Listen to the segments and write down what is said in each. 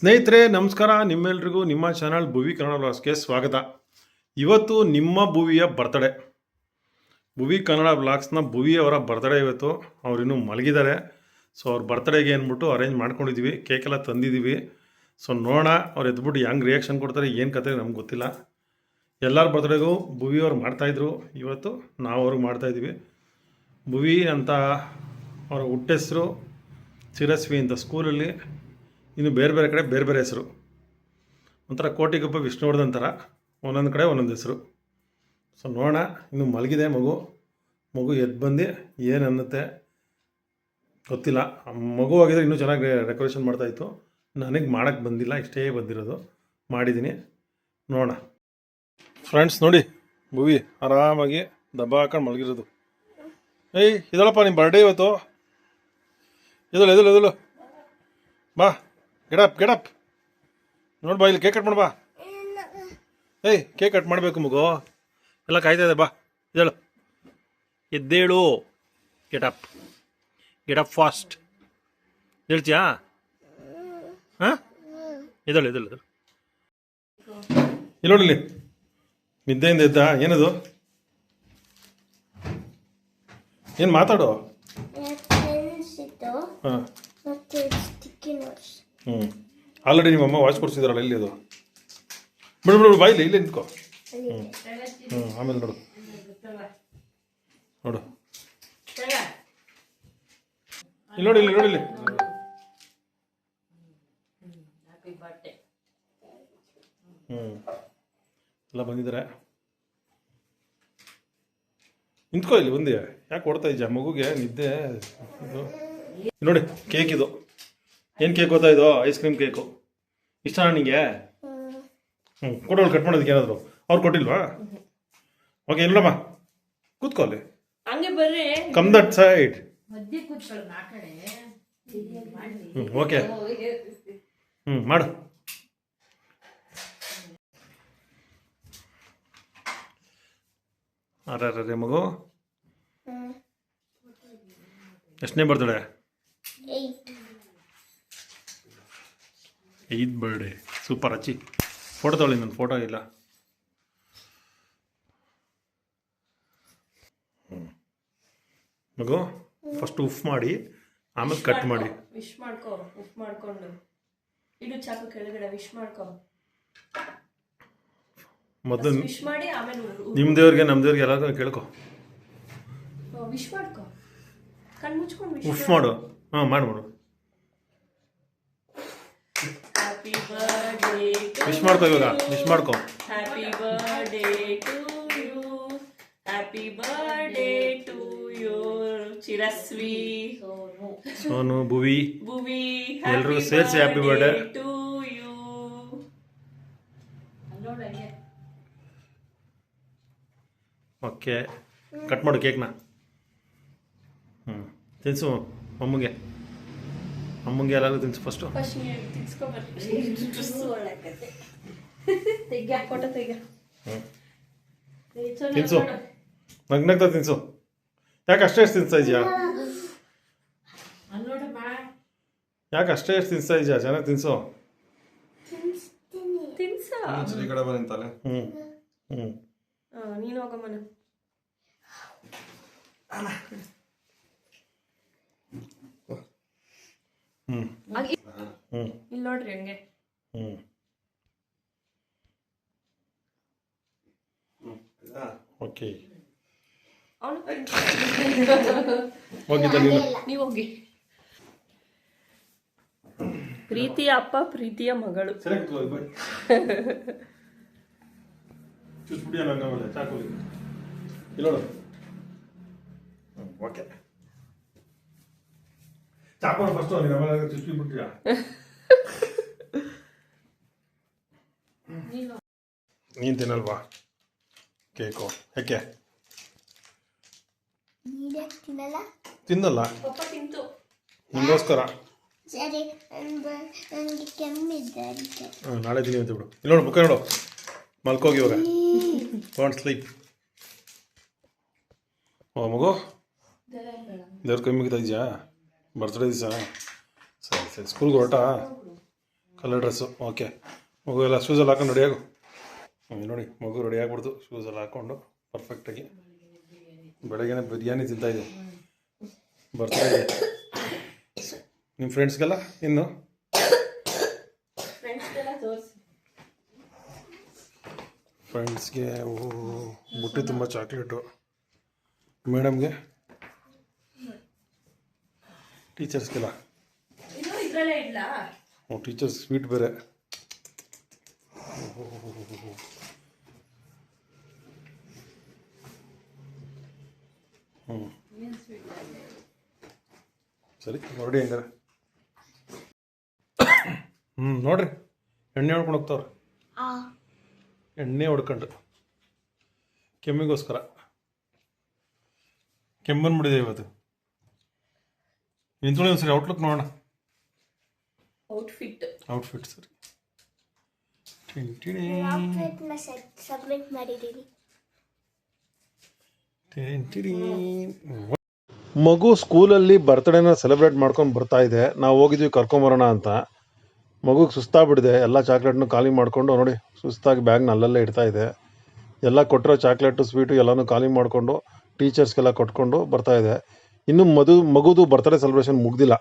ಸ್ನೇಹಿತರೆ ನಮಸ್ಕಾರ. ನಿಮ್ಮೆಲ್ರಿಗೂ ನಿಮ್ಮ ಚಾನಲ್ ಭುವಿ ಕನ್ನಡ ವ್ಲಾಗ್ಸ್ಗೆ ಸ್ವಾಗತ. ಇವತ್ತು ನಿಮ್ಮ ಭುವಿಯ ಬರ್ತ್ಡೇ. ಭುವಿ ಕನ್ನಡ ವ್ಲಾಗ್ಸ್ನ ಭುವಿ ಅವರ ಬರ್ತ್ಡೇ ಇವತ್ತು. ಅವರಿನ್ನೂ ಮಲಗಿದ್ದಾರೆ. ಸೊ ಅವ್ರ ಬರ್ತ್ಡೇಗೆ ಅಂದ್ಬಿಟ್ಟು ಅರೇಂಜ್ ಮಾಡ್ಕೊಂಡಿದ್ದೀವಿ. ಕೇಕೆಲ್ಲ ತಂದಿದ್ದೀವಿ. ಸೊ ನೋಡೋಣ ಅವ್ರು ಎದ್ಬಿಟ್ಟು ಹೆಂಗೆ ರಿಯಾಕ್ಷನ್ ಕೊಡ್ತಾರೆ, ಏನು ಕತೆ ನಮ್ಗೆ ಗೊತ್ತಿಲ್ಲ. ಎಲ್ಲರ ಬರ್ತ್ಡೇಗೂ ಭುವಿಯವ್ರು ಮಾಡ್ತಾಯಿದ್ರು. ಇವತ್ತು ನಾವು ಅವ್ರಿಗೆ ಮಾಡ್ತಾಯಿದ್ದೀವಿ. ಭುವಿ ಅಂತ ಅವರ ಹುಟ್ಟೆಸರು ಚಿರಸ್ವಿ ಅಂತ ಸ್ಕೂಲಲ್ಲಿ. ಇನ್ನು ಬೇರೆ ಬೇರೆ ಕಡೆ ಬೇರೆ ಬೇರೆ ಹೆಸರು. ಒಂಥರ ಕೋಟಿಗೊಬ್ಬ ವಿಷ್ಣುವರ್ಧನ್ ಥರ ಒಂದೊಂದು ಕಡೆ ಒಂದೊಂದು ಹೆಸರು. ಸೊ ನೋಡೋಣ. ಇನ್ನು ಮಲಗಿದೆ ಮಗು ಎದ್ದು ಬಂದು ಏನು ಅನ್ನುತ್ತೆ ಗೊತ್ತಿಲ್ಲ. ಮಗು ಆಗಿದ್ರೆ ಇನ್ನೂ ಚೆನ್ನಾಗಿ ಡೆಕೋರೇಷನ್ ಮಾಡ್ತಾಯಿತ್ತು. ನನಗೆ ಮಾಡೋಕ್ಕೆ ಬಂದಿಲ್ಲ, ಇಷ್ಟೇ ಬಂದಿರೋದು. ಮಾಡಿದ್ದೀನಿ, ನೋಡೋಣ. ಫ್ರೆಂಡ್ಸ್ ನೋಡಿ, ಭುವಿ ಆರಾಮಾಗಿ ದಬ್ಬ ಹಾಕೊಂಡು ಮಲಗಿರೋದು. ಏಯ್ ಇದಳಪ್ಪ ನಿಮ್ಮ ಬರ್ಡೇ ಇವತ್ತು. ಎದಳು ಬಾ, ಗೆಡಪ್ ನೋಡಿ ಬಾ, ಇಲ್ಲಿ ಕೇಕ್ ಕಟ್ ಮಾಡು ಬಾ. ಏಯ್ ಕೇಕ್ ಕಟ್ ಮಾಡಬೇಕು ಮಗು, ಎಲ್ಲ ಕಾಯ್ತಾ ಇದೆ. ಬಾ ಇದಳು, ಎದ್ದೇಳು, ಗೆಟಪ್ ಫಾಸ್ಟ್. ಹೇಳ್ತೀಯಾ? ಹಾಂ, ಇದಳು ಇಲ್ಲಿ ನೋಡಿಲ್ಲಿ, ನಿದ್ದೆಯಿಂದ ಎದ್ದ. ಏನದು? ಏನು ಮಾತಾಡು? ಹಾಂ, ಆಲ್ರೆಡಿ ನಿಮ್ಮಮ್ಮ ವಾಚ್ ಕೊಡ್ಸಿದಾರಲ್ಲ, ಇಲ್ಲಿ ಅದು ಬಿಡು ಬಾಯಿಲಿ, ಇಲ್ಲೇ ನಿಂತ್ಕೋ. ಆಮೇಲೆ ನೋಡು ಇಲ್ಲಿ ನೋಡಿ ಎಲ್ಲ ಬಂದಿದ್ದಾರೆ. ನಿಂತ್ಕೋ ಇಲ್ಲಿ ಬಂದಿ. ಯಾಕೆ ಕೊಡ್ತಾ ಇದ್ಯಾ ಮಗುಗೆ ನಿದ್ದೆ? ನೋಡಿ ಕೇಕ್ ಇದು. ಏನು ಕೇಕ್ ಗೊತ್ತಾ ಇದು? Ice cream cake. ಇಷ್ಟನಾ ನಿಂಗೆ? ಕೊಡೋಳು ಕಟ್ ಮಾಡೋದಕ್ಕೆ ಏನಾದ್ರು ಅವ್ರು ಕೊಟ್ಟಿಲ್ವಾ? ಓಕೆ, ಇಲ್ಲಮ್ಮ ಕೂತ್ಕೋ ಅಲ್ಲಿ. Come that side. ಓಕೆ, ಮಾಡು. ಅರೆ ಮಗು, ಎಷ್ಟನೇ ಬರ್ತಡೆ? 8th birthday. ಸೂಪರ್. ಹಚ್ಚಿ ಫೋಟೋ ತೊಗೊಳ್ಳಿ. ನನ್ನ ಫೋಟೋ ಇಲ್ಲ. ಮಗು ಫಸ್ಟ್ ಉಫ್ ಮಾಡಿ, ಆಮೇಲೆ ಕಟ್ ಮಾಡಿ. ವಿಶ್ ಮಾಡ್ಕೋ. ಉಫ್ ಮಾಡ್ಕೊಂಡು ಇಡು ಚಾಕು ಕೆಳಗಡೆ. ವಿಶ್ ಮಾಡ್ಕೋ ಮೊದಲು. ವಿಶ್ ಮಾಡಿ ಆಮೇಲೆ ನಿಮ್ಮ ದೇವ್ರಿಗೆ ನಮ್ಮ ದೇವ್ರಿಗೆ ಎಲ್ಲಾದ್ರೂ ಕೇಳ್ಕೊ. ವಿಶ್ ಮಾಡ್ಕೋ. ಕಣ್ಣು ಮುಚ್ಕೊಂಡು ಉಫ್ ಮಾಡು. ಹಾಂ, ಮಾಡು. ಹ್ಯಾಪಿ ಬರ್ತ್ಡೇ ವಿಶ್ ಮಾಡ್ಕೋ ಇವಾಗ. ವಿಶ್ ಮಾಡ್ಕೋ. Happy birthday to you. Happy birthday to you Chiraswi, Sonu, Bhuvi ಎಲ್ರಿಗೂ ಸೇರಿಸಿ happy birthday to you. Okay, cut ಮಾಡು ಕೇಕ್ನ. ತಿನ್ಸು ಅಮ್ಮಗೆ ಎಲ್ಲರಿಗೂ ತಿನ್ಸು ಫಸ್ಟು. ತಿನ್ಸು, ನಗ್ನಗ್ತಾ ತಿನ್ಸು. ಯಾಕೆ ಅಷ್ಟೇ ಎಷ್ಟು ತಿನ್ಸ್ತಾ ಇದೆಯಾ? ಚೆನ್ನಾಗಿ ತಿನ್ಸು. ಈ ಕಡೆ ಬಂತಲ್ಲ. ನೀನು ಹೋಗಮ್ಮನ. ಇಲ್ಲಿ ನೋಡ್ರಿ ಹಂಗೆ. ಓಕೆ, ನೀವು ಹೋಗಿ. ಪ್ರೀತಿಯ ಅಪ್ಪ, ಪ್ರೀತಿಯ ಮಗಳು. ಓಕೆ, ಚಾಕು ಫಸ್ಟು ಚುಚ್ಚಿಬಿಟ್ರಿಯಾ? ನೀನು ತಿನ್ನಲ್ವಾ ಕೇಕು? ಯಾಕೆ ತಿನ್ನಲ್ಲ? ನಿಮಗೋಸ್ಕರ. ನಾಳೆ ತಿನ್ನಿ ಅಂತ ಬಿಡು. ಇಲ್ಲಿ ನೋಡು, ಮುಖ ನೋಡು. ಮಲ್ಕೋಗಿ ಇವಾಗ. Don't sleep. ಓ ಮಗು, ದೇವ್ರ ಕೈ ಮುಗಿತಾ ಇದೆಯಾ? ಬರ್ತ್ಡೇ ದಿವಸ? ಸರಿ ಸ್ಕೂಲ್ಗೆ ಹೊರಟಾ? Colour dress okay. ಮಗು ಎಲ್ಲ ಶೂಸೆಲ್ಲ ಹಾಕೊಂಡು ರೆಡಿಯಾಗು. ನೋಡಿ ಮಗು ರೆಡಿ ಆಗ್ಬಿಡ್ತು ಶೂಸೆಲ್ಲ ಹಾಕ್ಕೊಂಡು ಪರ್ಫೆಕ್ಟಾಗಿ. ಬೆಳಗ್ಗೆನೇ ಬಿರಿಯಾನಿ ತಿಂತಾಯಿದೆ. ಬರ್ತಾಯಿದೆ ನಿಮ್ಮ ಫ್ರೆಂಡ್ಸ್ಗೆಲ್ಲ ಇನ್ನು ಫ್ರೆಂಡ್ಸ್ಗೆ ಬುಟ್ಟಿ ತುಂಬ ಚಾಕ್ಲೇಟು. ಮೇಡಮ್ಗೆ ಟೀಚರ್ಸ್ಗೆಲ್ಲ ಟೀಚರ್ಸ್ ಸ್ವೀಟ್ ಬೇರೆ. ಸರಿ ನೋಡಿ ಹಂಗಾರೆ. ನೋಡ್ರಿ ಎಣ್ಣೆ ಹೊಡ್ಕೊಂಡು ಹೋಗ್ತಾವ್ರೆ. ಎಣ್ಣೆ ಹೊಡ್ಕೊಂಡು ಕೆಮ್ಮಿಗೋಸ್ಕರ. ಕೆಮ್ಮನ್ಬಿಟ್ಟಿದೆ ಇವತ್ತು. ನಿಂತ್ಕೊಳ್ಳಿ ಒಂದ್ಸರಿ ಔಟ್ಲುಕ್ ನೋಡೋಣ. ಔಟ್ಫಿಟ್ ಸರಿ. ಮಗು ಸ್ಕೂಲಲ್ಲಿ ಬರ್ತ್ಡೇನ ಸೆಲೆಬ್ರೇಟ್ ಮಾಡ್ಕೊಂಡು ಬರ್ತಾ ಇದೆ. ನಾವು ಹೋಗಿದ್ವಿ ಕರ್ಕೊಂಬರೋಣ ಅಂತ. ಮಗುಗೆ ಸುಸ್ತಾಗ್ಬಿಟ್ಟಿದೆ. ಎಲ್ಲ ಚಾಕ್ಲೇಟ್ನು ಖಾಲಿ ಮಾಡಿಕೊಂಡು ನೋಡಿ ಸುಸ್ತಾಗಿ ಬ್ಯಾಗ್ನ ಅಲ್ಲಲ್ಲೇ ಇಡ್ತಾ ಇದೆ. ಎಲ್ಲ ಕೊಟ್ಟಿರೋ ಚಾಕ್ಲೇಟು ಸ್ವೀಟು ಎಲ್ಲನೂ ಖಾಲಿ ಮಾಡಿಕೊಂಡು ಟೀಚರ್ಸ್ಗೆಲ್ಲ ಕೊಟ್ಕೊಂಡು ಬರ್ತಾ ಇದೆ. ಇನ್ನು ಮಗುದು ಬರ್ತ್ಡೇ ಸೆಲೆಬ್ರೇಷನ್ ಮುಗ್ದಿಲ್ಲ.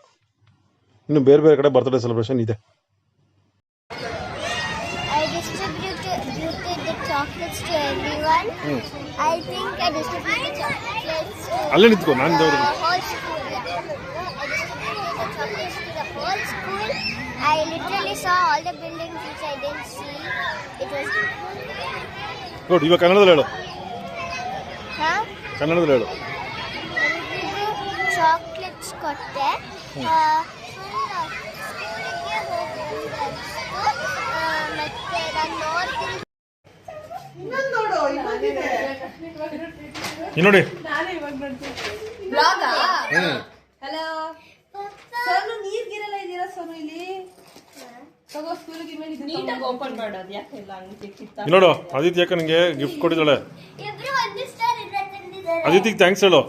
ಇನ್ನು ಬೇರೆ ಬೇರೆ ಕಡೆ ಬರ್ತ್ಡೇ ಸೆಲೆಬ್ರೇಷನ್ ಇದೆ. I distributed the chocolates to everyone. I think I distributed chocolates to ಅಲ್ಲೇ ನಿಂತ್ಕೊ ನಾನು the whole school. Yeah. I distributed the chocolates to the whole school. I literally saw all the buildings which I didn't see. It was ನೋಡಿ ಇವಾಗ ಕನ್ನಡದಲ್ಲಿ ಹೇಳು. huh? ಕನ್ನಡದಲ್ಲಿ ಹೇಳು. Chocolates ಕೊಟ್ಟೆ. ಸ್ಕೂಲಿಗೆ ಹೋಗಿ ಮತ್ತೆ ನಾನು ನೋಡ್ತೀನಿ. ಇಲ್ಲಿ ನೋಡಿ. ಹಲೋ ಸೋನು, ನೀರ್ಗಿರಲ್ಲ ಇದೀರಾ ಸೋನು? ಇಲ್ಲಿ ತಗೋ ಸ್ಕೂಲಿಗೆ ನೀಟಾಗಿ ಓಪನ್ ಮಾಡೋದು. ಯಾಕೆಲ್ಲ ಹಂಗೆ ಕಿತ್ತ ಇಲ್ಲಿ ನೋಡು. ಆದಿತ್ಯ ಯಾಕೆ ನನಗೆ ಗಿಫ್ಟ್ ಕೊಟ್ಟಿದ್ದಾಳೆ. ಇಬ್ರು ಒಂದೇ ಸ್ಟಾರ್ ಇಟ್ಟಿದ್ದಾರೆ. ಆದಿತ್ಯಗೆ ಥ್ಯಾಂಕ್ಸ್ ಹೇಳು.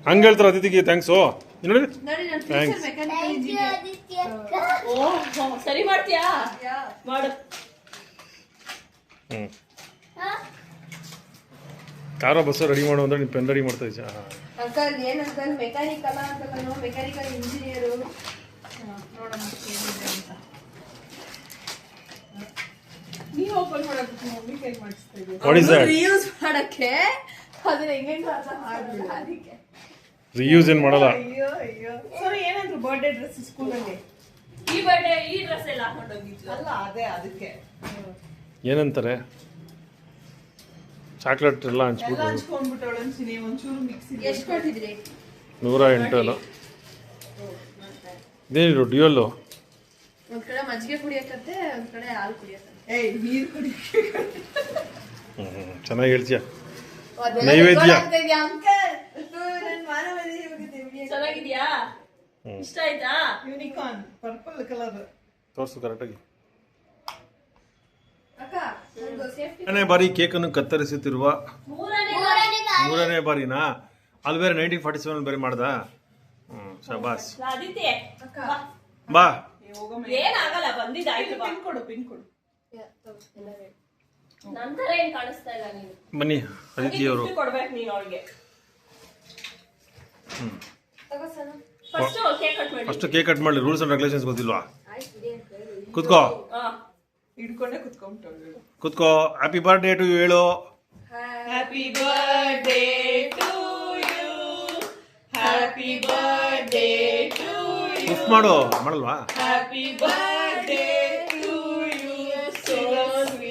ಹಂಗೆ ಹೇಳ್ತಾರೆ ಆದಿತ್ಯಗೆ ಥ್ಯಾಂಕ್ಸು. ಇಲ್ಲಿ ನೋಡಿ ನೋಡಿ ನಾನು ಥ್ಯಾಂಕ್ಸ್. ಥ್ಯಾಂಕ್ ಯು ಆದಿತ್ಯ ಅಕ್ಕ. ಓ ಸರಿ ಮಾಡ್ತೀಯಾ? ಮಾಡು. ಕಾರೋ ಬಸ್ಸು ರೆಡಿ ಮಾಡು ಅಂದ್ರೆ ನೀನು ಪೆನ್ ರೆಡಿ ಮಾಡ್ತಾ ಇದ್ದೆ. ಅಂಕಲ್ ಏನ್ ಅಂಕಲ್ ಮೆಕ್ಯಾನಿಕಲ್ ಅಂತ ನಾನು ಮೆಕ್ಯಾನಿಕಲ್ ಇಂಜಿನಿಯರು. ನೋಡೋಣ ಏನಿದೆ ಅಂತ. ನೀವು ಓಪನ್ ಮಾಡೋದಕ್ಕೆ ಮಮ್ಮಿ ಕೈ ಮಾಡಿಸ್ತಾ ಇದ್ದೀವಿ. What is that? ರಿಯೂಸ್ ಮಾಡಕ್ಕೆ ಅದನ್ನ ಹೆಂಗೆ ಅಂತ ಮಾಡ್ಬಿಡ. ಅದಕ್ಕೆ ರಿಯೂಸ್ ಏನು ಮಾಡಲ್ಲ. ಅಯ್ಯೋ ಸರಿ. ಏನಂದ್ರು ಬರ್ಡೇ ಡ್ರೆಸ್ ಸ್ಕೂಲಲ್ಲಿ ಈ ಬರ್ಡೇ ಈ ಡ್ರೆಸ್ ಎಲ್ಲ ಹಾಕೊಂಡು ಹೋಗಿದ್ವಿ ಅಲ್ಲ, ಅದೇ ಅದಕ್ಕೆ ಏನಂತಾರೆ ಚಾಕ್ಲೇಟ್ ಎಲ್ಲ ಹಂಚ್ಬಿಟ್ಟು ಹಂಚ್ಕೊಂಡ್ಬಿಟ್ಟವಳು ಅನ್ಸಿನಿ. ಒಂಚೂರು ಮಿಕ್ಸಿ. ಎಷ್ಟು ಕೊಟ್ಟಿದ್ರಿ? 108. ಇದೇನಿರು ಡ್ಯೂಯಲ್ಲು. ಒಂದ್ ಕಡೆ ಮಜ್ಜಿಗೆ ಕುಡಿಯಕತ್ತೆ, ಒಂದ್ ಕಡೆ ಹಾಲು ಕುಡಿಯಕತ್ತೆ. ನೀರು ಕುಡಿಯಕ್ಕೆ ಚೆನ್ನಾಗಿ ಹೇಳ್ತೀಯ. ನೈವೇದ್ಯ ಚೆನ್ನಾಗಿದ್ಯಾ? ಇಷ್ಟ ಆಯ್ತಾ? ಯೂನಿಕಾರ್ನ್ ಪರ್ಪಲ್ ಕಲರ್ ತೋರಿಸು ಕರೆಕ್ಟಾಗಿ. ಅಕ್ಕ ಒಂದು ಸೇಫ್ಟಿ. 2ನೇ ಬಾರಿ ಕೇಕನ್ನು ಕತ್ತರಿಸುತ್ತಿರುವ 3ನೇ ಬಾರಿನಾ? ಅಲ್ಲಿ ಬೇರೆ 1947 ಬೇರೆ ಮಾಡ್ದ. ಶಬಾಸ್. ಆದಿತ್ಯ ಬಾ. ಏನಾಗಲ್ಲ, ಬಂದಿದ್ದಾಯ್ತು. ಪಿನ್ ಕೊಡು, ಪಿನ್ ಕೊಡು. ನಂತರ ಏನ್ ಕಾಣಿಸ್ತಾ ಇಲ್ಲ. ನೀನು ಬನ್ನಿ ಅದಿತಿಯವರು. ಕೊಡ್ಬೇಕು ನೀನು ಅವಳಿಗೆ. ಫಸ್ಟ್ ಕೇಕ್ ಕಟ್ ಮಾಡಿ. ರೂಲ್ಸ್ ಅಂಡ್ ರೆಗ್ಯುಲೇಷನ್ಸ್ ಗೊತ್ತಿಲ್ವಾ? ಕುತ್ಕೋ ಹಿಡ್ಕೊಂಡೆ ಕುತ್ಕೊಂಡ್ಬಿಟ್ಟು ಕುತ್ಕೋ. ಹ್ಯಾಪಿ ಬರ್ಡೇ ಟು ಯು ಹೇಳು. Happy birthday to you, happy birthday to you. Gift ಮಾಡು. ಮಾಡಲ್ವಾ? Happy birthday to you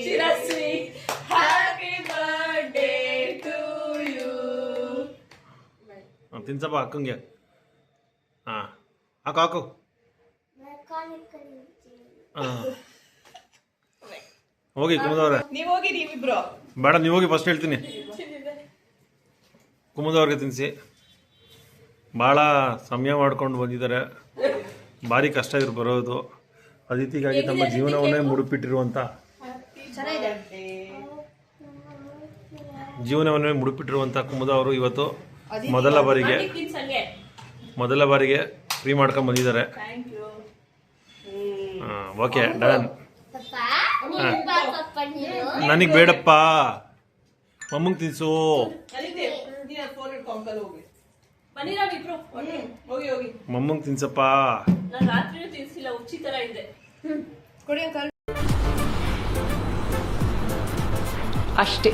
Shiraswi, happy birthday to you. ತಿನ್ಸಪ್ಪ ಅಕ್ಕಂಗೆ. ಹಾಂ ಹಾಕು ಹಾಕು. ಹಾಂ ಹೋಗಿ ಕುಮುದವ್ರೆ. ನೀವು ಹೋಗಿ, ನೀವಿಬ್ರು ಬೇಡ ನೀವು ಹೋಗಿ. ಫಸ್ಟ್ ಹೇಳ್ತೀನಿ. ಕುಮುದವ್ರಿಗೆ ತಿನ್ನಿಸಿ. ಭಾಳ ಸಮಯ ಮಾಡ್ಕೊಂಡು ಬಂದಿದ್ದಾರೆ. ಭಾರಿ ಕಷ್ಟ ಇದ್ರು ಬರೋದು. ಅದಿತಿಗಾಗಿ ತಮ್ಮ ಜೀವನವನ್ನೇ ಮುಡುಪಿಟ್ಟಿರುವಂಥ ಕುಮುದ ಅವರು ಇವತ್ತು ಮೊದಲ ಬಾರಿಗೆ ಫ್ರೀ ಮಾಡ್ಕೊಂಡು ಬಂದಿದ್ದಾರೆ. Okay done. Papa, ನೀನ್ ಬಾ ಪಪ್ಪ ನೀನು. ನನಗೆ ಬೇಡಪ್ಪ, ಮಮ್ಮಂಗೆ ತಿನ್ಸು. ಫೋನ್ ಇಟ್ಕೊ ಅಂಕಲ್ ಹೋಗಿ ಬನ್ನಿರಾ ಇಬ್ರು ಹೋಗಿ ಹೋಗಿ ಮಮ್ಮಂಗೆ ತಿನ್ಸಪ್ಪ. ನಾನು ರಾತ್ರಿನೂ ತಿನ್ಸಿಲ್ಲ, ಉಚ್ಚಿ ತರ ಇದೆ. ಕೊಡಿ ಅಂಕಲ್. ಅಷ್ಟೇ.